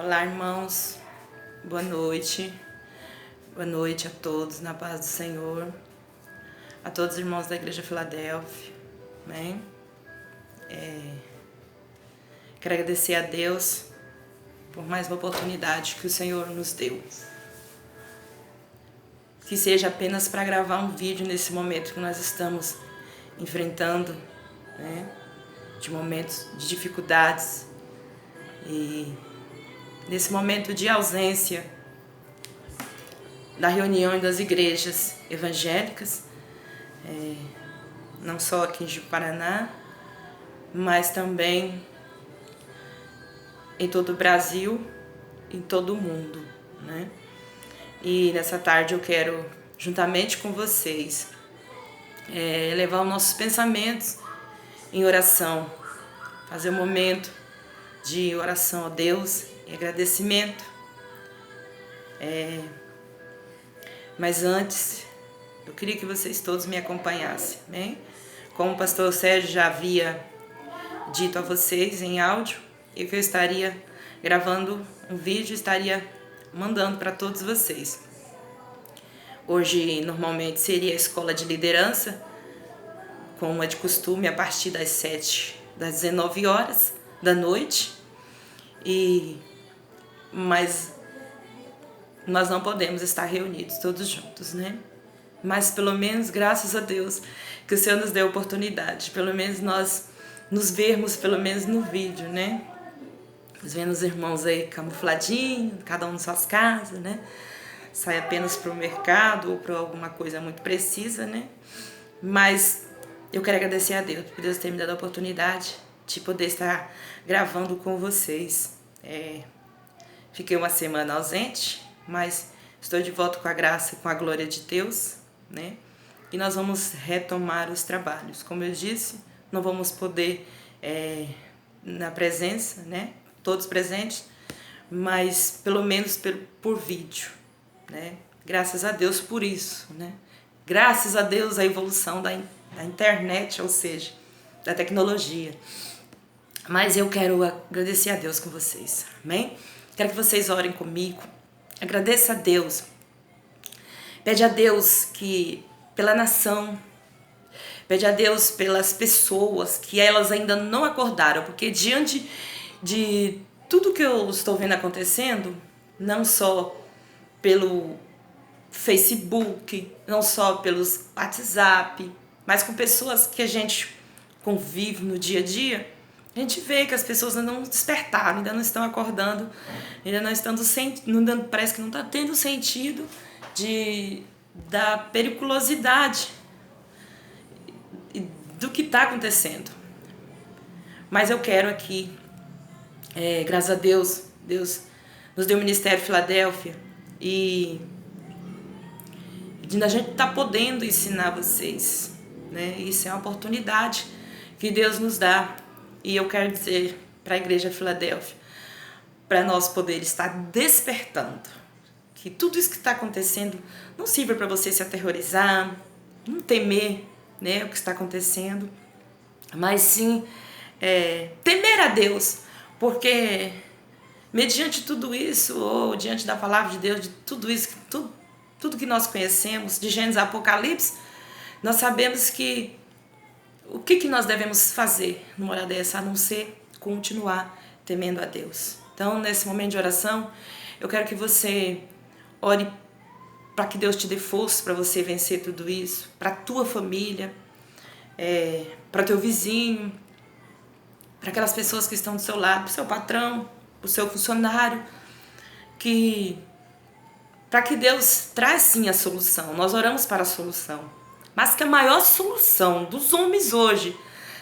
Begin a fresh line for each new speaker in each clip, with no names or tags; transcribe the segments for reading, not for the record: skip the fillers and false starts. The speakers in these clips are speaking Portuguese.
Olá, irmãos. Boa noite. Boa noite a todos, na paz do Senhor. A todos os irmãos da Igreja Filadélfia. Amém? Quero agradecer a Deus por mais uma oportunidade que o Senhor nos deu. Que seja apenas para gravar um vídeo nesse momento que nós estamos enfrentando, né? De momentos de dificuldades e nesse momento de ausência da reunião das igrejas evangélicas, não só aqui em Paraná, mas também em todo o Brasil, em todo o mundo, né? E nessa tarde eu quero, juntamente com vocês, levar os nossos pensamentos em oração, fazer um momento de oração a Deus e agradecimento. Mas antes, eu queria que vocês todos me acompanhassem, né? Como o pastor Sérgio já havia dito a vocês em áudio, e que eu estaria gravando um vídeo, estaria mandando para todos vocês. Hoje, normalmente, seria a escola de liderança, como é de costume, a partir das 19 horas da noite. Mas nós não podemos estar reunidos todos juntos, né? Mas pelo menos, graças a Deus, que o Senhor nos deu a oportunidade, pelo menos nós nos vermos, pelo menos no vídeo, né? Nós vendo os irmãos aí camufladinhos, cada um em suas casas, né? Sai apenas para o mercado ou para alguma coisa muito precisa, né? Mas eu quero agradecer a Deus por Deus ter me dado a oportunidade de poder estar gravando com vocês. Fiquei uma semana ausente, mas estou de volta com a graça e com a glória de Deus, né? E nós vamos retomar os trabalhos. Como eu disse, não vamos poder na presença, né? Todos presentes, mas pelo menos por vídeo, né? Graças a Deus por isso, né? Graças a Deus a evolução da internet, ou seja, da tecnologia. Mas eu quero agradecer a Deus com vocês, amém? Quero que vocês orem comigo. Agradeça a Deus. Pede a Deus que pela nação, pede a Deus pelas pessoas que elas ainda não acordaram, porque diante de tudo que eu estou vendo acontecendo, não só pelo Facebook, não só pelos WhatsApp, mas com pessoas que a gente convive no dia a dia, a gente vê que as pessoas ainda não despertaram, ainda não estão acordando, ainda não estão parece que não está tendo sentido da periculosidade do que está acontecendo. Mas eu quero aqui, graças a Deus, Deus nos deu o Ministério Filadélfia e a gente está podendo ensinar vocês, né? Isso é uma oportunidade que Deus nos dá. E eu quero dizer para a Igreja Filadélfia, para nós poder estar despertando, que tudo isso que está acontecendo não sirva para você se aterrorizar, não temer, né, o que está acontecendo, mas sim temer a Deus, porque mediante tudo isso, ou diante da palavra de Deus, de tudo isso, tudo que nós conhecemos, de Gênesis a Apocalipse, nós sabemos que o que nós devemos fazer numa hora dessa, a não ser continuar temendo a Deus. Então, nesse momento de oração, eu quero que você ore para que Deus te dê força para você vencer tudo isso, para a tua família, para o teu vizinho, para aquelas pessoas que estão do seu lado, para o seu patrão, para o seu funcionário, para que Deus traz sim a solução. Nós oramos para a solução. Mas que a maior solução dos homens hoje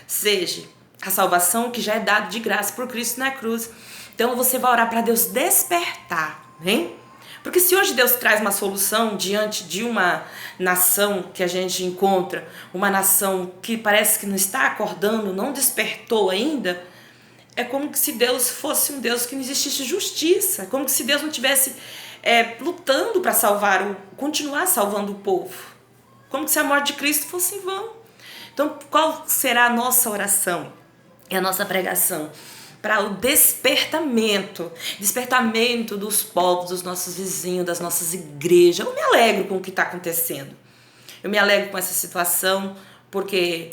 seja a salvação que já é dada de graça por Cristo na cruz. Então você vai orar para Deus despertar, hein? Porque se hoje Deus traz uma solução diante de uma nação que a gente encontra, uma nação que parece que não está acordando, não despertou ainda, é como se Deus fosse um Deus que não existisse justiça, é como se Deus não estivesse lutando para continuar salvando o povo. Como se a morte de Cristo fosse em vão. Então, qual será a nossa oração e a nossa pregação? para o despertamento dos povos, dos nossos vizinhos, das nossas igrejas. Eu me alegro com o que está acontecendo. Eu me alegro com essa situação, porque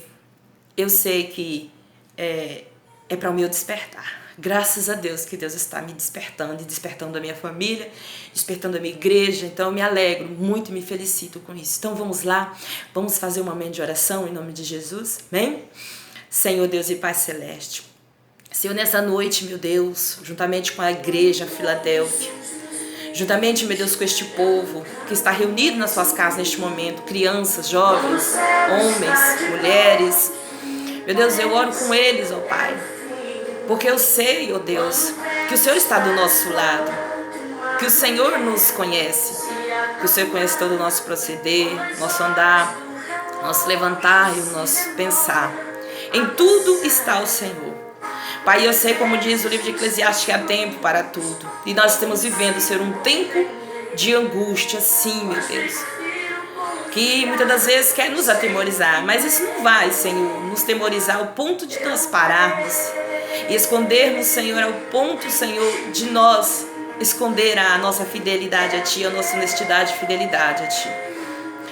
eu sei que é para o meu despertar. Graças a Deus que Deus está me despertando e despertando a minha família, despertando a minha igreja. Então eu me alegro muito e me felicito com isso. Então vamos lá, vamos fazer um momento de oração em nome de Jesus, amém? Senhor Deus e Pai Celeste, Senhor, nessa noite, meu Deus, juntamente com a igreja Filadélfia, juntamente, meu Deus, com este povo que está reunido nas suas casas neste momento, crianças, jovens, homens, mulheres, meu Deus, eu oro com eles, ó Pai, porque eu sei, ó Deus, que o Senhor está do nosso lado, que o Senhor nos conhece, que o Senhor conhece todo o nosso proceder, nosso andar, nosso levantar e o nosso pensar. Em tudo está o Senhor. Pai, eu sei, como diz o livro de Eclesiastes, que há tempo para tudo. E nós estamos vivendo, Senhor, um tempo de angústia, sim, meu Deus, que muitas das vezes quer nos atemorizar, mas isso não vai, Senhor, nos temorizar ao ponto de nós pararmos e escondermos, Senhor, ao ponto, Senhor, de nós esconder a nossa fidelidade a Ti, a nossa honestidade e fidelidade a Ti.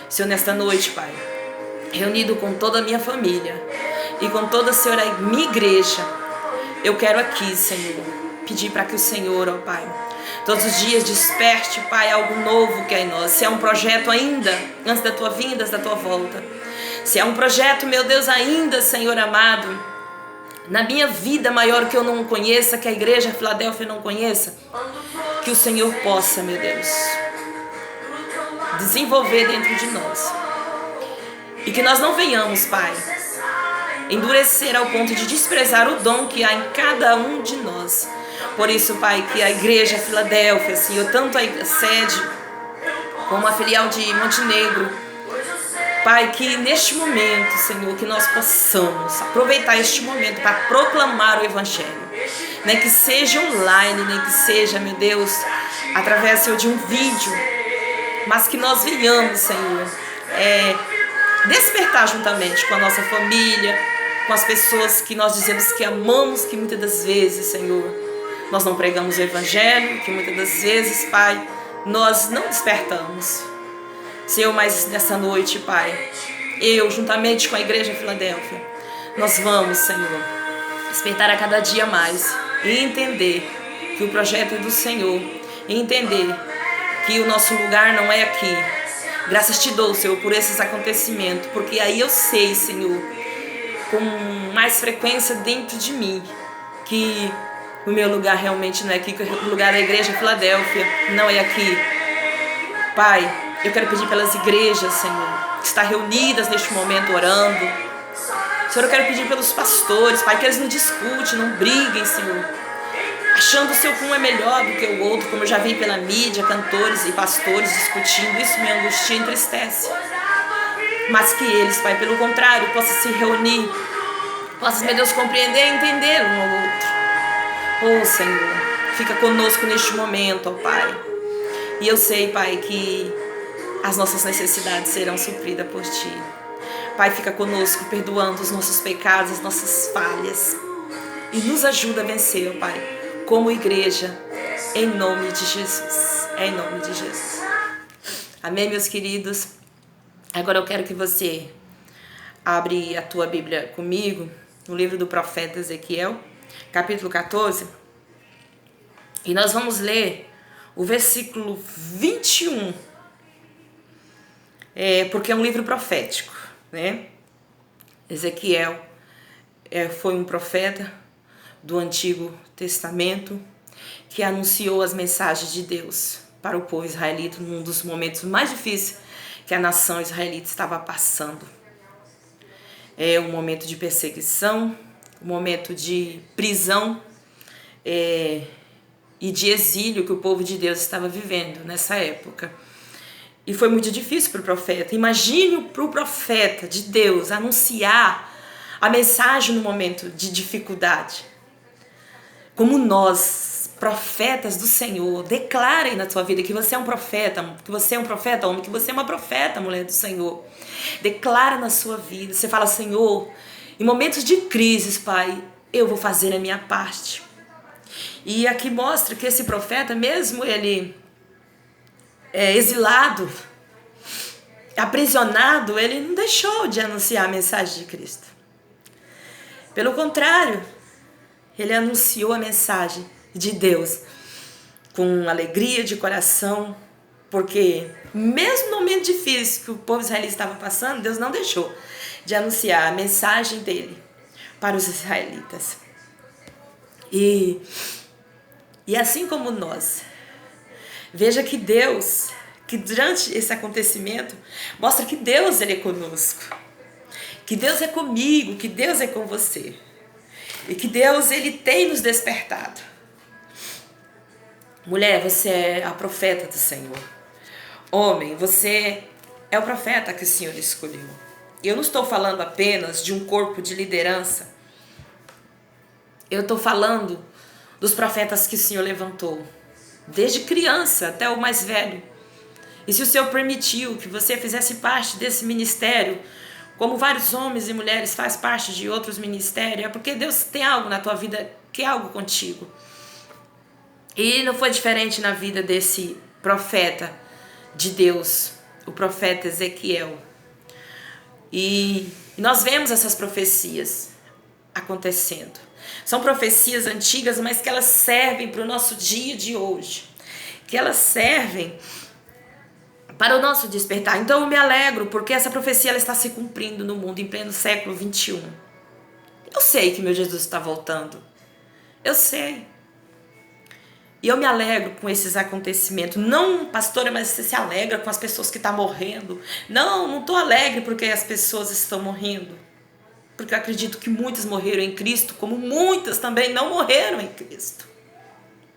Senhor, nesta noite, Pai, reunido com toda a minha família e com toda, Senhor, a minha igreja, eu quero aqui, Senhor, pedir para que o Senhor, ó Pai, todos os dias desperte, Pai, algo novo que é em nós. Se é um projeto ainda, antes da Tua vinda, antes da Tua volta. Se é um projeto, meu Deus, ainda, Senhor amado, na minha vida maior que eu não conheça, que a igreja Filadélfia não conheça, que o Senhor possa, meu Deus, desenvolver dentro de nós. E que nós não venhamos, Pai, endurecer ao ponto de desprezar o dom que há em cada um de nós. Por isso, Pai, que a igreja Filadélfia, Senhor, tanto a sede como a filial de Montenegro, Pai, que neste momento, Senhor, que nós possamos aproveitar este momento para proclamar o Evangelho. Nem que seja online, nem que seja, meu Deus, através, Senhor, de um vídeo, mas que nós venhamos, Senhor, despertar juntamente com a nossa família, com as pessoas que nós dizemos que amamos, que muitas das vezes, Senhor, nós não pregamos o Evangelho, que muitas das vezes, Pai, nós não despertamos. Senhor, mas nessa noite, Pai, eu, juntamente com a igreja Filadélfia, nós vamos, Senhor, despertar a cada dia mais e entender que o projeto é do Senhor, e entender que o nosso lugar não é aqui. Graças te dou, Senhor, por esses acontecimentos, porque aí eu sei, Senhor, com mais frequência dentro de mim, que o meu lugar realmente não é aqui, que o lugar da igreja Filadélfia não é aqui. Pai, eu quero pedir pelas igrejas, Senhor, que estão reunidas neste momento orando. Senhor, eu quero pedir pelos pastores, Pai, que eles não discutem, não briguem, Senhor, achando o seu um é melhor do que o outro, como eu já vi pela mídia, cantores e pastores discutindo. Isso me angustia e entristece. Mas que eles, Pai, pelo contrário, possam se reunir, possam, meu Deus, compreender e entender um ao outro. Oh, Senhor, fica conosco neste momento, ó Pai. E eu sei, Pai, que as nossas necessidades serão supridas por Ti. Pai, fica conosco, perdoando os nossos pecados, as nossas falhas. E nos ajuda a vencer, ó Pai, como igreja, em nome de Jesus. Em nome de Jesus. Amém, meus queridos? Agora eu quero que você abre a tua Bíblia comigo, no livro do profeta Ezequiel, capítulo 14. E nós vamos ler o versículo 21. Porque é um livro profético, né? Ezequiel foi um profeta do Antigo Testamento que anunciou as mensagens de Deus para o povo israelita num dos momentos mais difíceis que a nação israelita estava passando. É um momento de perseguição, um momento de prisão e de exílio que o povo de Deus estava vivendo nessa época. E foi muito difícil para o profeta. Imagine para o profeta de Deus anunciar a mensagem no momento de dificuldade. Como nós, profetas do Senhor, declarem na sua vida que você é um profeta, que você é um profeta homem, que você é uma profeta mulher do Senhor. Declara na sua vida. Você fala, Senhor, em momentos de crises, Pai, eu vou fazer a minha parte. E aqui mostra que esse profeta, mesmo ele exilado, aprisionado, ele não deixou de anunciar a mensagem de Cristo. Pelo contrário, ele anunciou a mensagem de Deus com alegria de coração, porque mesmo no momento difícil que o povo israelita estava passando, Deus não deixou de anunciar a mensagem dele para os israelitas. E assim como nós, veja que Deus, que durante esse acontecimento, mostra que Deus ele é conosco, que Deus é comigo, que Deus é com você, e que Deus ele tem nos despertado. Mulher, você é a profeta do Senhor. Homem, você é o profeta que o Senhor escolheu. Eu não estou falando apenas de um corpo de liderança. Eu estou falando dos profetas que o Senhor levantou, desde criança até o mais velho. E se o Senhor permitiu que você fizesse parte desse ministério, como vários homens e mulheres fazem parte de outros ministérios, é porque Deus tem algo na tua vida, que é algo contigo. E não foi diferente na vida desse profeta de Deus, o profeta Ezequiel. E nós vemos essas profecias acontecendo. São profecias antigas, mas que elas servem para o nosso dia de hoje. Que elas servem para o nosso despertar. Então eu me alegro porque essa profecia ela está se cumprindo no mundo em pleno século 21. Eu sei que meu Jesus está voltando. Eu sei. E eu me alegro com esses acontecimentos. Não, pastora, mas você se alegra com as pessoas que estão morrendo. Não estou alegre porque as pessoas estão morrendo. Porque eu acredito que muitas morreram em Cristo, como muitas também não morreram em Cristo.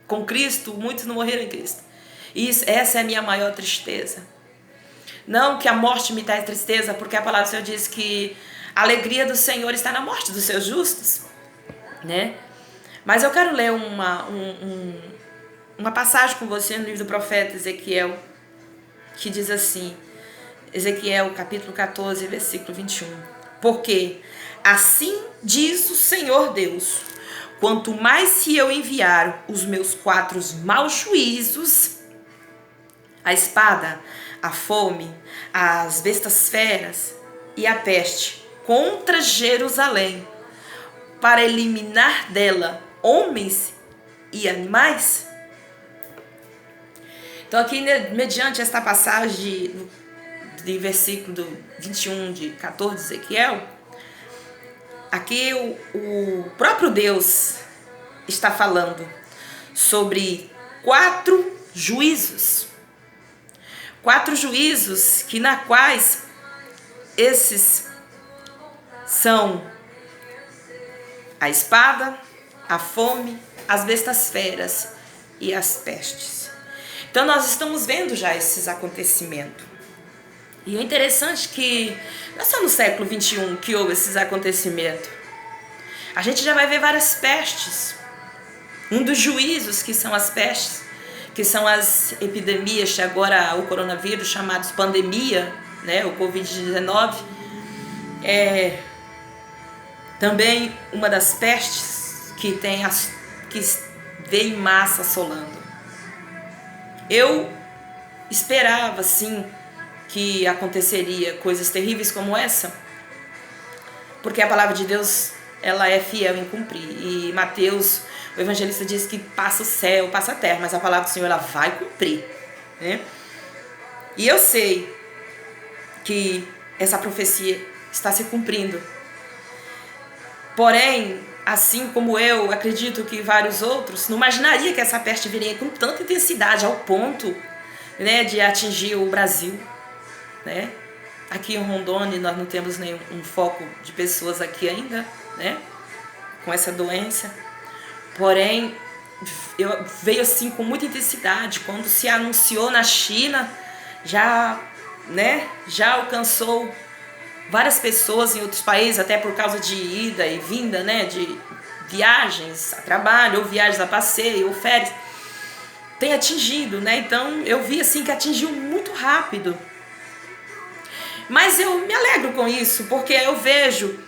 Com Cristo, muitos não morreram em Cristo. E essa é a minha maior tristeza. Não que a morte me dá tristeza, porque a palavra do Senhor diz que a alegria do Senhor está na morte dos seus justos, né? Mas eu quero ler uma passagem com você no livro do profeta Ezequiel, que diz assim, Ezequiel capítulo 14, versículo 21. Porque assim diz o Senhor Deus, quanto mais se eu enviar os meus 4 maus juízos, a espada, a fome, as bestas feras e a peste contra Jerusalém, para eliminar dela homens e animais. Então aqui, mediante esta passagem de versículo 21 de 14 de Ezequiel, aqui o próprio Deus está falando sobre 4 juízos. 4 juízos que na quais esses são a espada, a fome, as bestas feras e as pestes. Então nós estamos vendo já esses acontecimentos. E é interessante que não é só no século 21 que houve esses acontecimentos. A gente já vai ver várias pestes. Um dos juízos que são as pestes, que são as epidemias, agora o coronavírus, chamados pandemia, né, o Covid-19, é também uma das pestes que veio em massa assolando. Eu esperava, sim, que aconteceria coisas terríveis como essa, porque a palavra de Deus ela é fiel em cumprir. E Mateus, o evangelista, diz que passa o céu, passa a terra, mas a palavra do Senhor ela vai cumprir, né? E eu sei que essa profecia está se cumprindo. Porém, assim como eu acredito que vários outros, não imaginaria que essa peste viria com tanta intensidade ao ponto, né, de atingir o Brasil, né? Aqui em Rondônia nós não temos nenhum foco de pessoas aqui ainda, né, com essa doença. Porém, veio assim com muita intensidade. Quando se anunciou na China, já alcançou várias pessoas em outros países, até por causa de ida e vinda, né, de viagens a trabalho, ou viagens a passeio, ou férias, tem atingido, né? Então eu vi assim que atingiu muito rápido. Mas eu me alegro com isso, porque eu vejo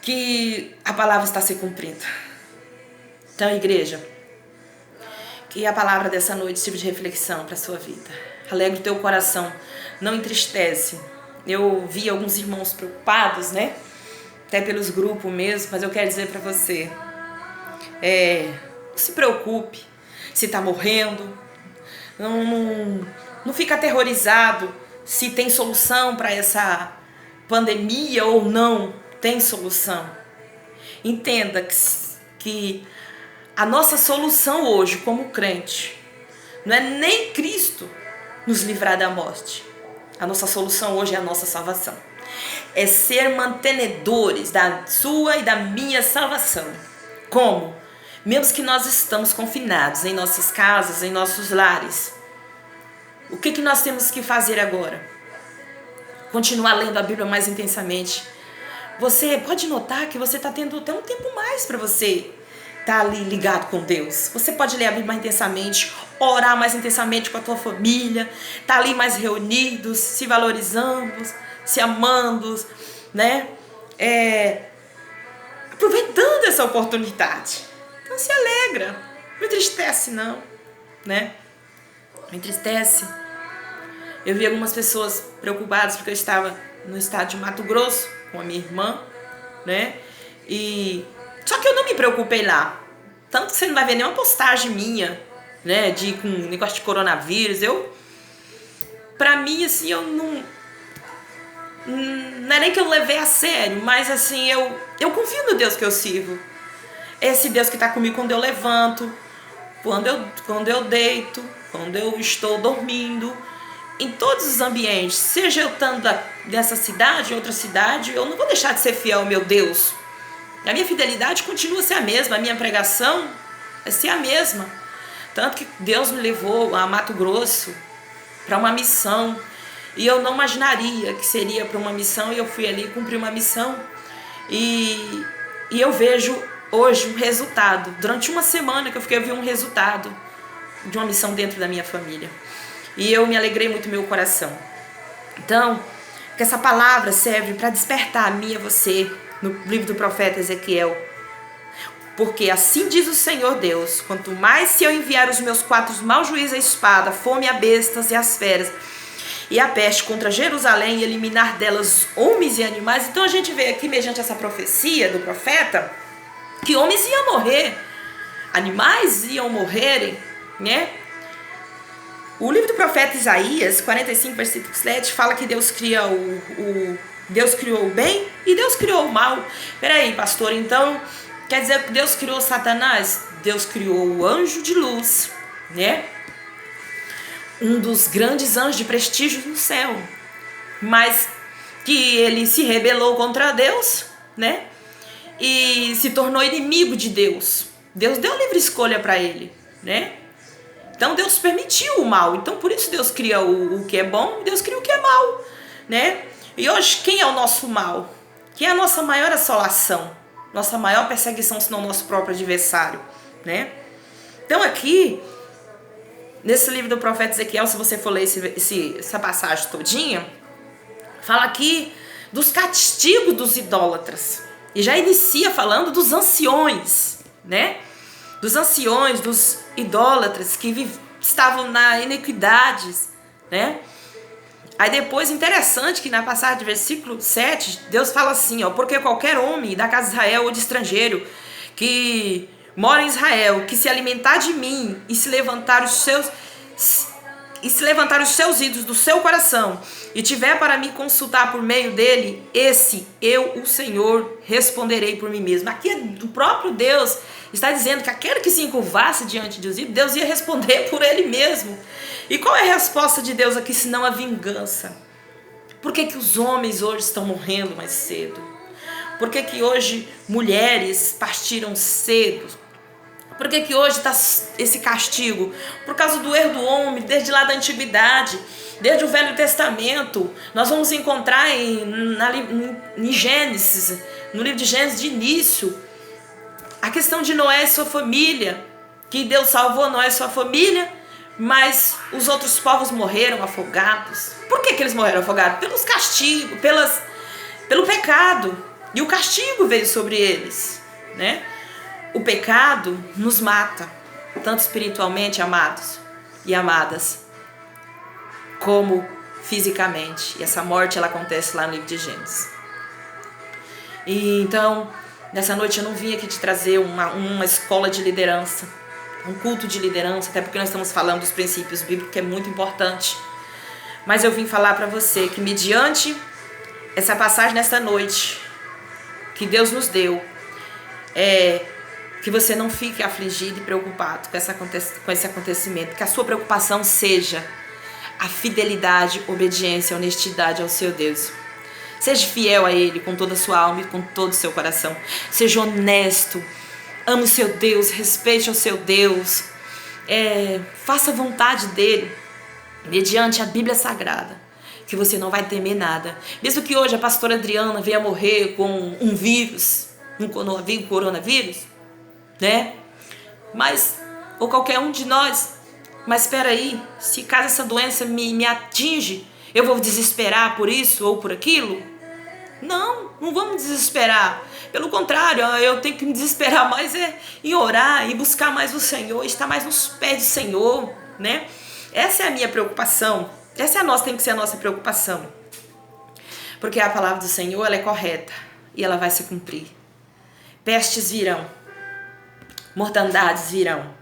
que a palavra está se cumprindo. Então, igreja, que a palavra dessa noite sirva de reflexão para a sua vida. Alegra o teu coração, não entristece. Eu vi alguns irmãos preocupados, né? Até pelos grupos mesmo, mas eu quero dizer para você, não se preocupe se está morrendo, não fica aterrorizado se tem solução para essa pandemia ou não tem solução. Entenda que a nossa solução hoje como crente não é nem Cristo nos livrar da morte. A nossa solução hoje é a nossa salvação. É ser mantenedores da sua e da minha salvação. Como? Mesmo que nós estamos confinados em nossas casas, em nossos lares. O que nós temos que fazer agora? Continuar lendo a Bíblia mais intensamente. Você pode notar que você está tendo até um tempo mais para você estar ali ligado com Deus. Você pode ler a Bíblia mais intensamente, orar mais intensamente com a tua família, estar ali mais reunidos, se valorizando, se amando, né? Aproveitando essa oportunidade. Então se alegra, não entristece não, né? Não entristece. Eu vi algumas pessoas preocupadas porque eu estava no estado de Mato Grosso com a minha irmã, né? Só que eu não me preocupei lá. Tanto que você não vai ver nenhuma postagem minha, né? Com negócio de coronavírus. Pra mim, assim, eu não é nem que eu levei a sério, mas assim, eu confio no Deus que eu sirvo. Esse Deus que tá comigo quando eu levanto, quando eu deito, quando eu estou dormindo, em todos os ambientes, seja eu estando nessa cidade, em outra cidade, eu não vou deixar de ser fiel ao meu Deus. A minha fidelidade continua a ser a mesma, a minha pregação é ser a mesma. Tanto que Deus me levou a Mato Grosso para uma missão, e eu não imaginaria que seria para uma missão, e eu fui ali cumprir uma missão, e eu vejo hoje um resultado. Durante uma semana que eu fiquei, eu vi um resultado de uma missão dentro da minha família. E eu me alegrei muito no meu coração. Então, que essa palavra serve para despertar a mim e a você, no livro do profeta Ezequiel. Porque assim diz o Senhor Deus: quanto mais se eu enviar os meus 4 maus juízes a espada, a fome, a bestas e as feras, e a peste contra Jerusalém, e eliminar delas homens e animais. Então a gente vê aqui, mediante essa profecia do profeta, que homens iam morrer, animais iam morrerem, né? O livro do profeta Isaías, 45, versículo 7, fala que Deus criou o bem e Deus criou o mal. Peraí, pastor, então quer dizer que Deus criou Satanás? Deus criou o anjo de luz, né? Um dos grandes anjos de prestígio no céu, mas que ele se rebelou contra Deus, né? E se tornou inimigo de Deus. Deus deu livre escolha para ele, né? Então Deus permitiu o mal. Então por isso Deus cria o que é bom, Deus cria o que é mal, né? E hoje quem é o nosso mal? Quem é a nossa maior assolação? Nossa maior perseguição, senão o nosso próprio adversário, né? Então aqui, nesse livro do profeta Ezequiel, se você for ler essa passagem todinha, fala aqui dos castigos dos idólatras. E já inicia falando dos anciões, né? Dos anciões, dos idólatras que estavam na iniquidade, né? Aí depois, interessante que na passagem de versículo 7, Deus fala assim, ó: porque qualquer homem da casa de Israel ou de estrangeiro que mora em Israel, que se alimentar de mim e se levantar os seus ídolos do seu coração e tiver para me consultar por meio dele, esse eu, o Senhor, responderei por mim mesmo. Aqui o próprio Deus está dizendo que aquele que se encurvasse diante dos ídolos, Deus ia responder por ele mesmo. E qual é a resposta de Deus aqui, senão a vingança? Por que os homens hoje estão morrendo mais cedo? Por que hoje mulheres partiram cedo? Por que hoje está esse castigo? Por causa do erro do homem, desde lá da antiguidade, desde o Velho Testamento. Nós vamos encontrar em Gênesis, no livro de Gênesis, de início, a questão de Noé e sua família, que Deus salvou Noé e sua família, mas os outros povos morreram afogados. Por que eles morreram afogados? Pelos castigos, pelo pecado. E o castigo veio sobre eles, né? o pecado nos mata, tanto espiritualmente, amados e amadas, como fisicamente. E essa morte, ela acontece lá no livro de Gênesis. E então, nessa noite eu não vim aqui te trazer uma escola de liderança, um culto de liderança, até porque nós estamos falando dos princípios bíblicos, que é muito importante. Mas eu vim falar para você que mediante essa passagem nessa noite que Deus nos deu, que você não fique afligido e preocupado com esse acontecimento, que a sua preocupação seja a fidelidade, obediência, honestidade ao seu Deus. Seja fiel a Ele com toda a sua alma e com todo o seu coração. Seja honesto, ame o seu Deus, respeite o seu Deus, faça a vontade dEle, mediante a Bíblia Sagrada, que você não vai temer nada. Mesmo que hoje a pastora Adriana venha morrer com um vírus, um coronavírus, né? Mas, ou qualquer um de nós, mas espera aí, se caso essa doença me atinge, eu vou desesperar por isso ou por aquilo? Não vamos desesperar. Pelo contrário, eu tenho que me desesperar mais em orar e buscar mais o Senhor, estar mais nos pés do Senhor, né? Essa é a minha preocupação. Tem que ser a nossa preocupação. Porque a palavra do Senhor, ela é correta e ela vai se cumprir. Pestes virão, mortandades virão.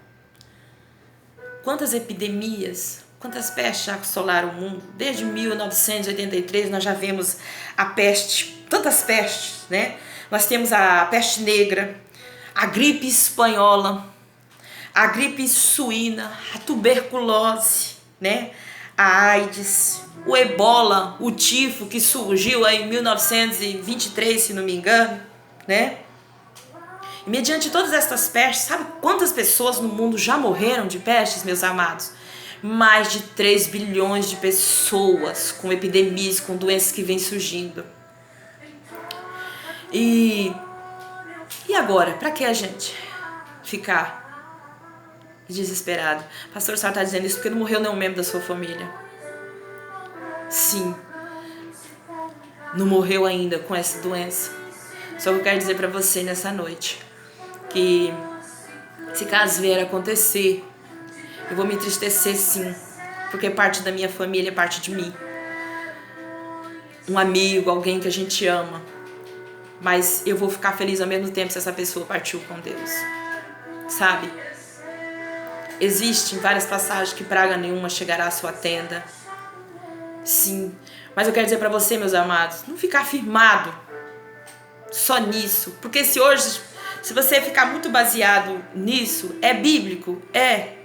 Quantas epidemias, quantas pestes já assolaram o mundo? Desde 1983 nós já vemos a peste, tantas pestes, né? Nós temos a peste negra, a gripe espanhola, a gripe suína, a tuberculose, né? A AIDS, o ebola, o tifo que surgiu aí em 1923, se não me engano, né? E mediante todas estas pestes, sabe quantas pessoas no mundo já morreram de pestes, meus amados? Mais de 3 bilhões de pessoas com epidemias, com doenças que vêm surgindo. E agora, para que a gente ficar desesperado? Pastor, o senhor está dizendo isso porque não morreu nenhum membro da sua família. Sim, não morreu ainda com essa doença. Só que eu quero dizer para você nessa noite que, se caso vier a acontecer, eu vou me entristecer sim, porque parte da minha família, é parte de mim. Um amigo, alguém que a gente ama. Mas eu vou ficar feliz ao mesmo tempo se essa pessoa partiu com Deus. Sabe? Existem várias passagens que praga nenhuma chegará à sua tenda. Sim. Mas eu quero dizer para você, meus amados, não ficar firmado só nisso. Porque se você ficar muito baseado nisso, é bíblico? É.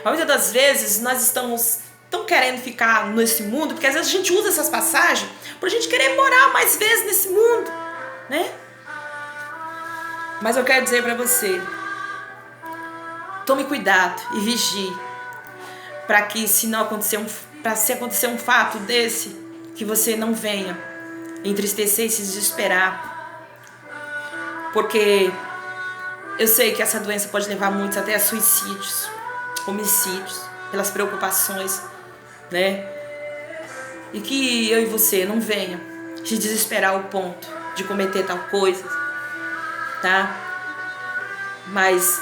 Mas muitas das vezes nós estamos tão querendo ficar nesse mundo, porque às vezes a gente usa essas passagens pra gente querer morar mais vezes nesse mundo, né? Mas eu quero dizer pra você, tome cuidado e vigie, para que se acontecer um fato desse, que você não venha entristecer e se desesperar, porque eu sei que essa doença pode levar muitos até a suicídios, homicídios, pelas preocupações, né? E que eu e você não venha se desesperar ao ponto de cometer tal coisa, tá? Mas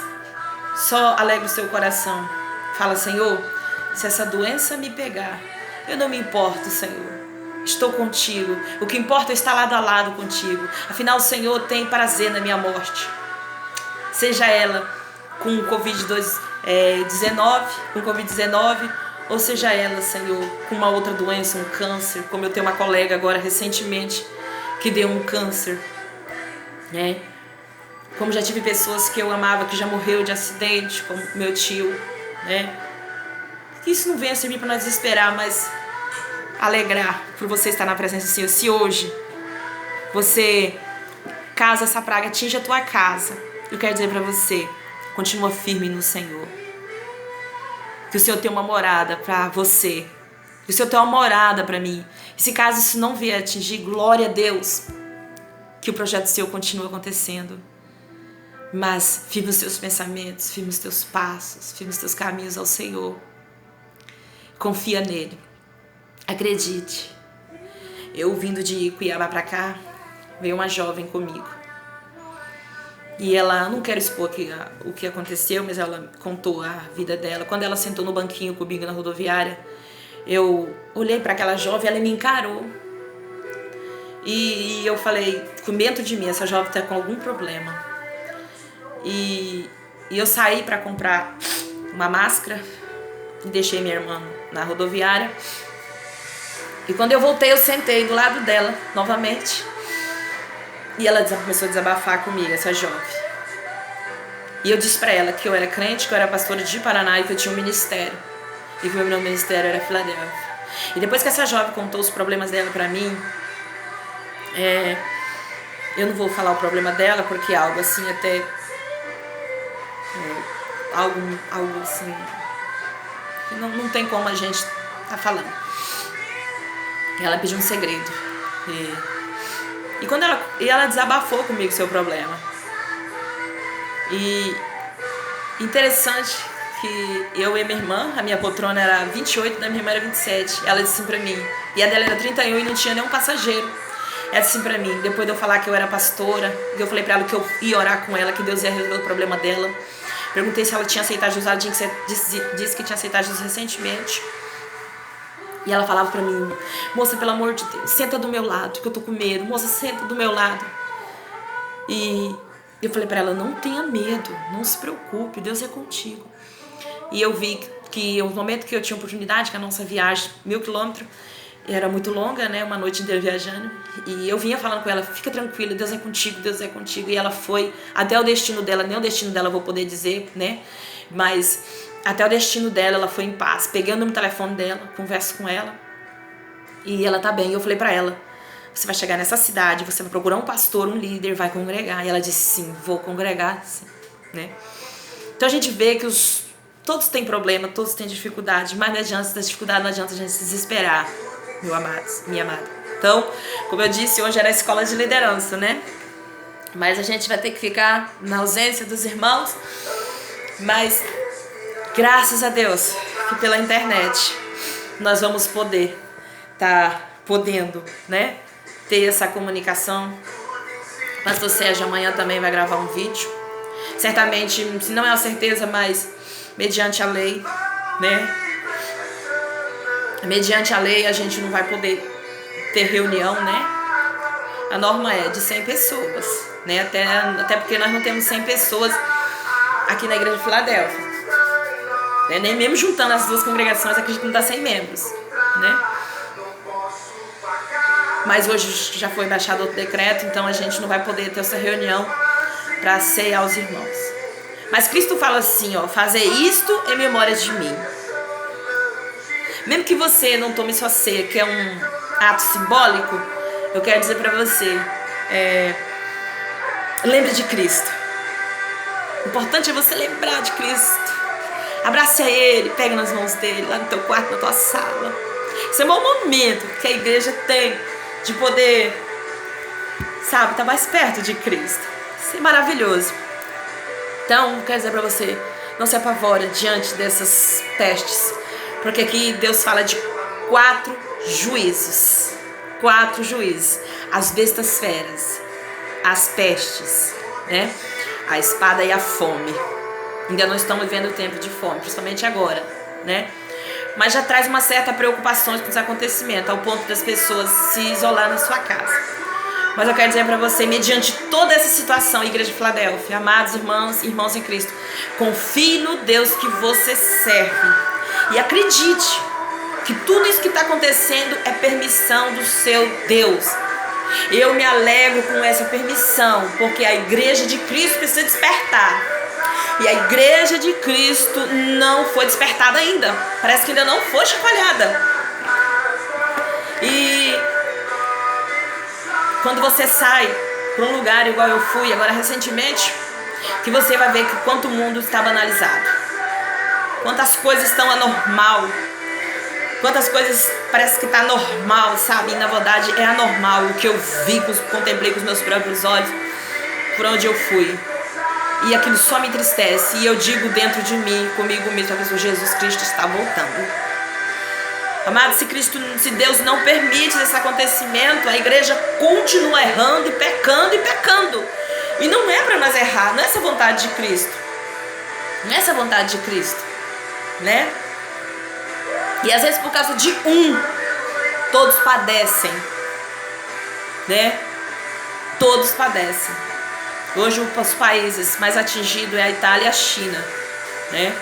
só alegra o seu coração. Fala, Senhor, se essa doença me pegar, eu não me importo, Senhor. Estou contigo. O que importa é estar lado a lado contigo. Afinal, o Senhor tem prazer na minha morte. Seja ela com Covid-19, ou seja ela, Senhor, com uma outra doença, um câncer, como eu tenho uma colega agora recentemente que deu um câncer, né? Como já tive pessoas que eu amava que já morreu de acidente, como meu tio, né? Que isso não venha servir para nós desesperar, mas alegrar por você estar na presença do Senhor. Se hoje caso essa praga atinja a tua casa, eu quero dizer para você, continua firme no Senhor. Que o Senhor tem uma morada para você. Que o Senhor tem uma morada para mim. E se caso isso não vier atingir, glória a Deus, que o projeto seu continue acontecendo. Mas firme os teus pensamentos, firme os teus passos, firme os teus caminhos ao Senhor. Confia nele. Acredite. Eu vindo de Cuiabá para cá, veio uma jovem comigo. E ela, não quero expor aqui o que aconteceu, mas ela contou a vida dela. Quando ela sentou no banquinho comigo na rodoviária, eu olhei para aquela jovem, ela me encarou. E eu falei, com dentro de mim, essa jovem está com algum problema. E eu saí para comprar uma máscara, deixei minha irmã na rodoviária. E quando eu voltei, eu sentei do lado dela novamente. E ela começou a desabafar comigo, essa jovem. E eu disse pra ela que eu era crente, que eu era pastora de Paraná e que eu tinha um ministério. E que o meu ministério era Filadélfia. E depois que essa jovem contou os problemas dela pra mim, eu não vou falar o problema dela, porque é algo assim até... algo assim... que não tem como a gente tá falando. Ela pediu um segredo. E quando ela desabafou comigo seu problema. E interessante que eu e minha irmã, a minha poltrona era 28, da minha irmã era 27. Ela disse assim pra mim, e a dela era 31 e não tinha nenhum passageiro. Ela disse assim pra mim, depois de eu falar que eu era pastora, eu falei pra ela que eu ia orar com ela, que Deus ia resolver o problema dela. Perguntei se ela tinha aceitado Jesus, ela disse que tinha aceitado Jesus recentemente. E ela falava pra mim, moça, pelo amor de Deus, senta do meu lado, que eu tô com medo. Moça, senta do meu lado. E eu falei pra ela, não tenha medo, não se preocupe, Deus é contigo. E eu vi que no momento que eu tinha oportunidade, que a nossa viagem, 1000 quilômetros, era muito longa, né, uma noite inteira viajando. E eu vinha falando com ela, fica tranquila, Deus é contigo, Deus é contigo. E ela foi até o destino dela, nem o destino dela eu vou poder dizer, né, mas... até o destino dela, ela foi em paz. Pegando no telefone dela, converso com ela. E ela tá bem. Eu falei pra ela, você vai chegar nessa cidade, você vai procurar um pastor, um líder, vai congregar. E ela disse, sim, vou congregar, sim, né? Então a gente vê que todos têm problema, todos têm dificuldade, mas não adianta essa dificuldade, não adianta a gente se desesperar, meu amado, minha amada. Então, como eu disse, hoje era a escola de liderança, né? Mas a gente vai ter que ficar na ausência dos irmãos, mas... graças a Deus que pela internet nós vamos podendo, né, ter essa comunicação. Pastor Sérgio amanhã também vai gravar um vídeo. Certamente, se não é uma certeza, mas mediante a lei, né? Mediante a lei a gente não vai poder ter reunião, né? A norma é de 100 pessoas, né? Até porque nós não temos 100 pessoas aqui na igreja de Filadélfia. Nem mesmo juntando as duas congregações, aqui a gente não dá 100 membros, né? Mas hoje já foi baixado outro decreto, então a gente não vai poder ter essa reunião para ceiar aos irmãos. Mas Cristo fala assim, ó, fazer isto em memória de mim. Mesmo que você não tome sua ceia, que é um ato simbólico, eu quero dizer para você, lembre de Cristo. O importante é você lembrar de Cristo. Abrace a Ele, pega nas mãos dele, lá no teu quarto, na tua sala. Esse é o maior momento que a igreja tem de poder, sabe, estar mais perto de Cristo. Isso é maravilhoso. Então, quero dizer pra você, não se apavora diante dessas pestes, porque aqui Deus fala de 4 juízos. 4 juízos. As bestas feras, as pestes, né? A espada e a fome. Ainda não estamos vivendo o tempo de fome, principalmente agora, né? Mas já traz uma certa preocupação com os acontecimentos, ao ponto das pessoas se isolar na sua casa. Mas eu quero dizer para você, mediante toda essa situação, Igreja de Filadélfia, amados irmãos em Cristo, confie no Deus que você serve. E acredite que tudo isso que está acontecendo é permissão do seu Deus. Eu me alegro com essa permissão, porque a Igreja de Cristo precisa despertar. E a Igreja de Cristo não foi despertada ainda. Parece que ainda não foi chacoalhada. E quando você sai para um lugar igual eu fui agora recentemente, que você vai ver que quanto o mundo está banalizado. Quantas coisas estão anormal. Quantas coisas parece que está normal, sabe? E na verdade é anormal o que eu vi, contemplei com os meus próprios olhos, por onde eu fui. E aquilo só me entristece. E eu digo dentro de mim, comigo mesmo, que Jesus Cristo está voltando. Amado, se Deus não permite esse acontecimento, a igreja continua errando e pecando. E não é para nós errar, não é essa a vontade de Cristo. Não é essa a vontade de Cristo, né? E às vezes por causa de todos padecem, né? Todos padecem. Hoje os países mais atingidos é a Itália e a China, né?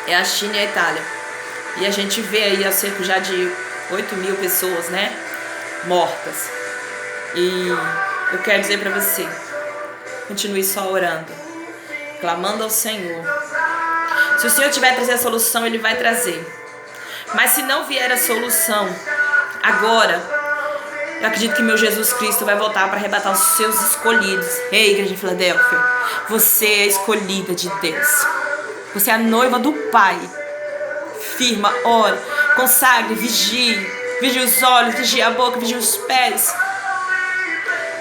É a China e a Itália. E a gente vê aí há cerca já de 8.000 pessoas, né? Mortas. E eu quero dizer para você, continue só orando, clamando ao Senhor. Se o Senhor tiver trazer a solução, Ele vai trazer. Mas se não vier a solução agora, eu acredito que meu Jesus Cristo vai voltar para arrebatar os seus escolhidos. Ei, igreja de Filadélfia, você é escolhida de Deus. Você é a noiva do Pai. Firma, ore, consagre, vigie. Vigie os olhos, vigie a boca, vigie os pés.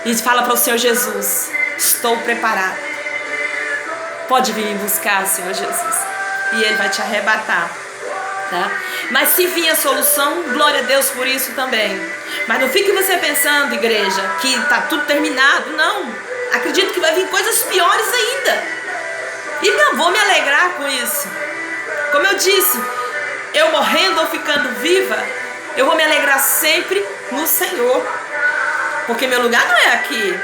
E fala para o Senhor Jesus: estou preparado. Pode vir me buscar, Senhor Jesus. E Ele vai te arrebatar, tá? Mas se vir a solução, glória a Deus por isso também. Mas não fique você pensando, igreja, que está tudo terminado. Não. Acredito que vai vir coisas piores ainda. E não vou me alegrar com isso. Como eu disse, eu morrendo ou ficando viva, eu vou me alegrar sempre no Senhor. Porque meu lugar não é aqui.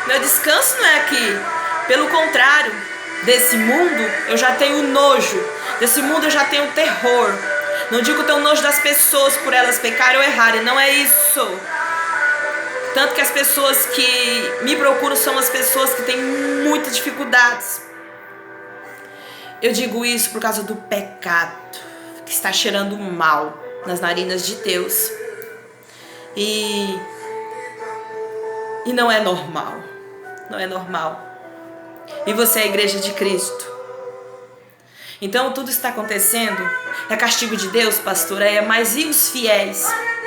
Meu descanso não é aqui. Pelo contrário, desse mundo eu já tenho nojo. Desse mundo eu já tenho terror. Não digo que eu tenho nojo das pessoas por elas pecarem ou errarem. Não é isso. Tanto que as pessoas que me procuram são as pessoas que têm muitas dificuldades. Eu digo isso por causa do pecado que está cheirando mal nas narinas de Deus. E não é normal. Não é normal. E você é a igreja de Cristo. Então tudo está acontecendo. É castigo de Deus, pastora. Mas e os fiéis?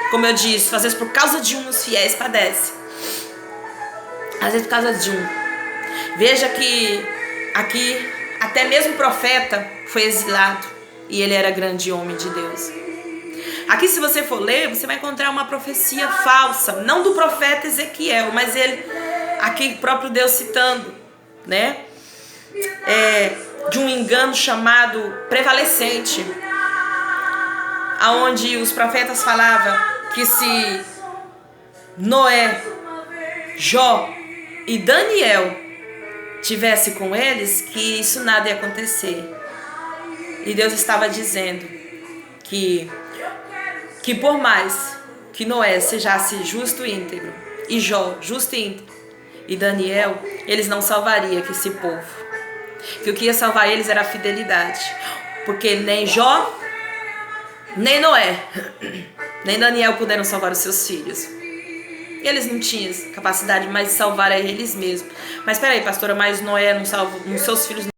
Como eu disse, às vezes por causa de os fiéis padecem. Às vezes por causa de Veja que aqui até mesmo o profeta foi exilado. E ele era grande homem de Deus. Aqui, se você for ler, você vai encontrar uma profecia falsa. Não do profeta Ezequiel, mas ele, aqui próprio Deus citando, né? De um engano chamado prevalecente. Aonde os profetas falavam que se Noé, Jó e Daniel tivesse com eles, que isso nada ia acontecer. E Deus estava dizendo que por mais que Noé sejasse justo e íntegro, e Jó justo e íntegro, e Daniel, eles não salvariam esse povo. Que o que ia salvar eles era a fidelidade. Porque nem Jó, nem Noé, nem Daniel puderam salvar os seus filhos. Eles não tinham capacidade mais de salvar a eles mesmos. Mas peraí, pastora, mas Noé não salvou, seus filhos